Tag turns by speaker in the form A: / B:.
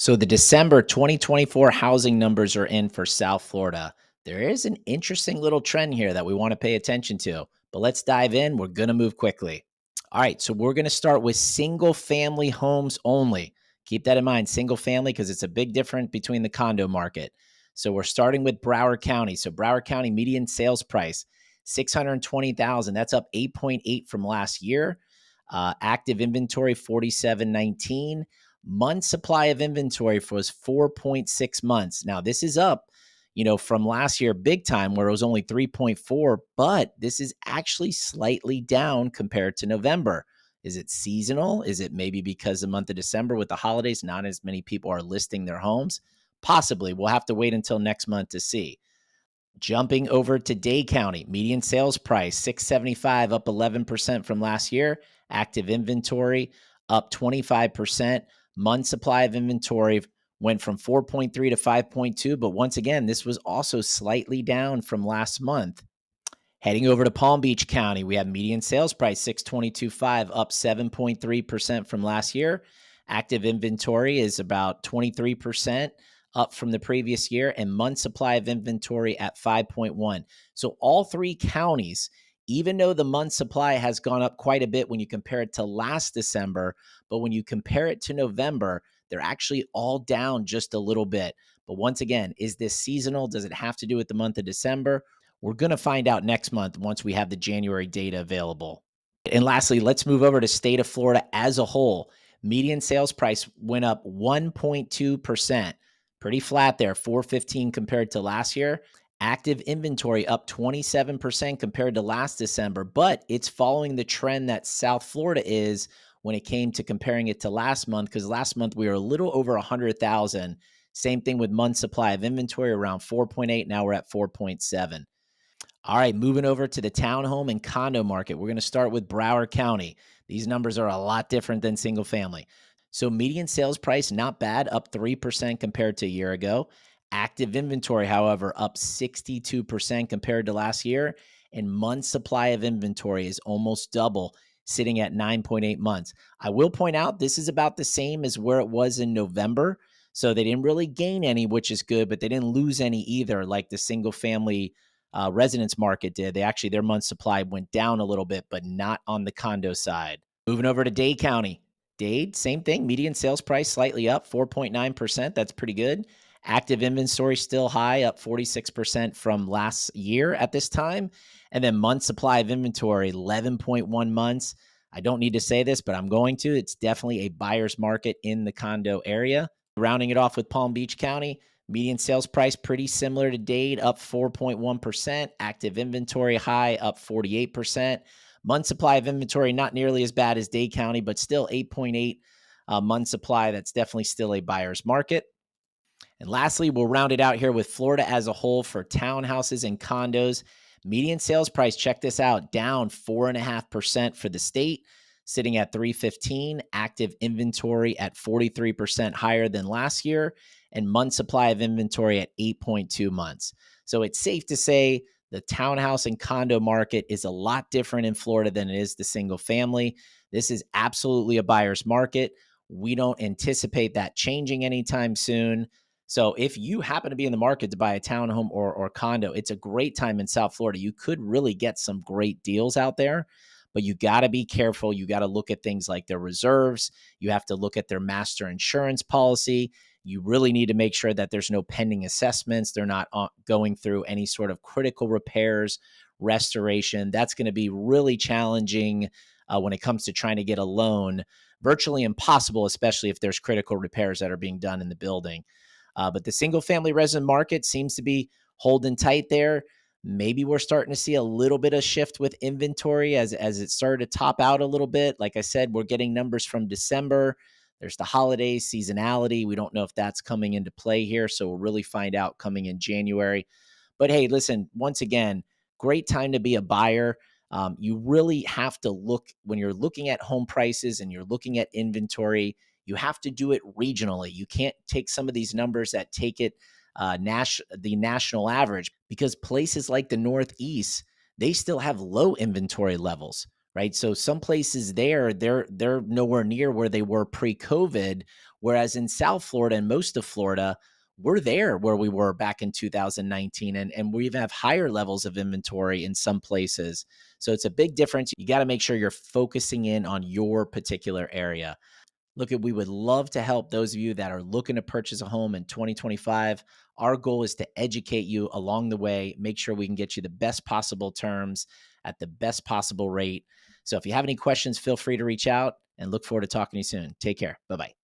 A: So the December 2024 housing numbers are in for South Florida. There is an interesting little trend here that we want to pay attention to, but let's dive in. We're going to move quickly. All right, so we're going to start with single family homes only. Keep that in mind, single family, because it's a big difference between the condo market. So we're starting with Broward County. So Broward County median sales price 620,000. That's up 8.8 from last year. Active inventory 4719. Month supply of inventory was 4.6 months. Now, this is up, from last year big time where it was only 3.4, but this is actually slightly down compared to November. Is it seasonal? Is it maybe because the month of December with the holidays, not as many people are listing their homes? Possibly. We'll have to wait until next month to see. Jumping over to Dade County, median sales price 675, up 11% from last year. Active inventory up 25%. Month supply of inventory went from 4.3 to 5.2, but once again, this was also slightly down from last month. Heading over to Palm Beach County, we have median sales price 622.5, up 7.3% from last year. Active inventory is about 23% up from the previous year, and month supply of inventory at 5.1. So all three counties, even though the month supply has gone up quite a bit when you compare it to last December, but when you compare it to November, they're actually all down just a little bit. But once again, is this seasonal? Does it have to do with the month of December? We're going to find out next month once we have the January data available. And lastly, let's move over to state of Florida as a whole. Median sales price went up 1.2%. Pretty flat there, 415 compared to last year. Active inventory up 27% compared to last December, but it's following the trend that South Florida is when it came to comparing it to last month, because last month we were a little over 100,000. Same thing with month supply of inventory around 4.8. Now we're at 4.7. All right, moving over to the townhome and condo market. We're going to start with Broward County. These numbers are a lot different than single family. So median sales price, not bad, up 3% compared to a year ago. Active inventory, however, up 62% compared to last year. And month supply of inventory is almost double, sitting at 9.8 months. I will point out this is about the same as where it was in November. So they didn't really gain any, which is good, but they didn't lose any either, like the single family residence market did. Their month supply went down a little bit, but not on the condo side. Moving over to Dade County. Dade, same thing. Median sales price slightly up 4.9%. That's pretty good. Active inventory still high, up 46% from last year at this time. And then month supply of inventory, 11.1 months. I don't need to say this, but I'm going to. It's definitely a buyer's market in the condo area. Rounding it off with Palm Beach County, median sales price pretty similar to Dade, up 4.1%. Active inventory high, up 48%. Month supply of inventory not nearly as bad as Dade County, but still 8.8 month supply. That's definitely still a buyer's market. And lastly, we'll round it out here with Florida as a whole for townhouses and condos. Median sales price, check this out, down 4.5% for the state, sitting at 315. Active inventory at 43% higher than last year, and month supply of inventory at 8.2 months. So it's safe to say the townhouse and condo market is a lot different in Florida than it is the single family. This is absolutely a buyer's market. We don't anticipate that changing anytime soon. So if you happen to be in the market to buy a townhome or condo, it's a great time in South Florida. You could really get some great deals out there, but you got to be careful. You got to look at things like their reserves. You have to look at their master insurance policy. You really need to make sure that there's no pending assessments. They're not going through any sort of critical repairs, restoration. That's going to be really challenging when it comes to trying to get a loan. Virtually impossible, especially if there's critical repairs that are being done in the building. But the single family resident market seems to be holding tight there. Maybe we're starting to see a little bit of shift with inventory as it started to top out a little bit. Like I said, we're getting numbers from December. There's the holidays, seasonality. We don't know if that's coming into play here. So we'll really find out coming in January. But hey, listen, once again, great time to be a buyer. You really have to look when you're looking at home prices and you're looking at inventory. You have to do it regionally. You can't take some of these numbers that take it the national average, because places like the Northeast, they still have low inventory levels, right? So some places there, they're nowhere near where they were pre-COVID, Whereas in South Florida and most of Florida, we're there where we were back in 2019, and we even have higher levels of inventory in some places. So it's a big difference. You got to make sure you're focusing in on your particular area. Look, we would love to help those of you that are looking to purchase a home in 2025. Our goal is to educate you along the way, make sure we can get you the best possible terms at the best possible rate. So if you have any questions, feel free to reach out and look forward to talking to you soon. Take care. Bye-bye.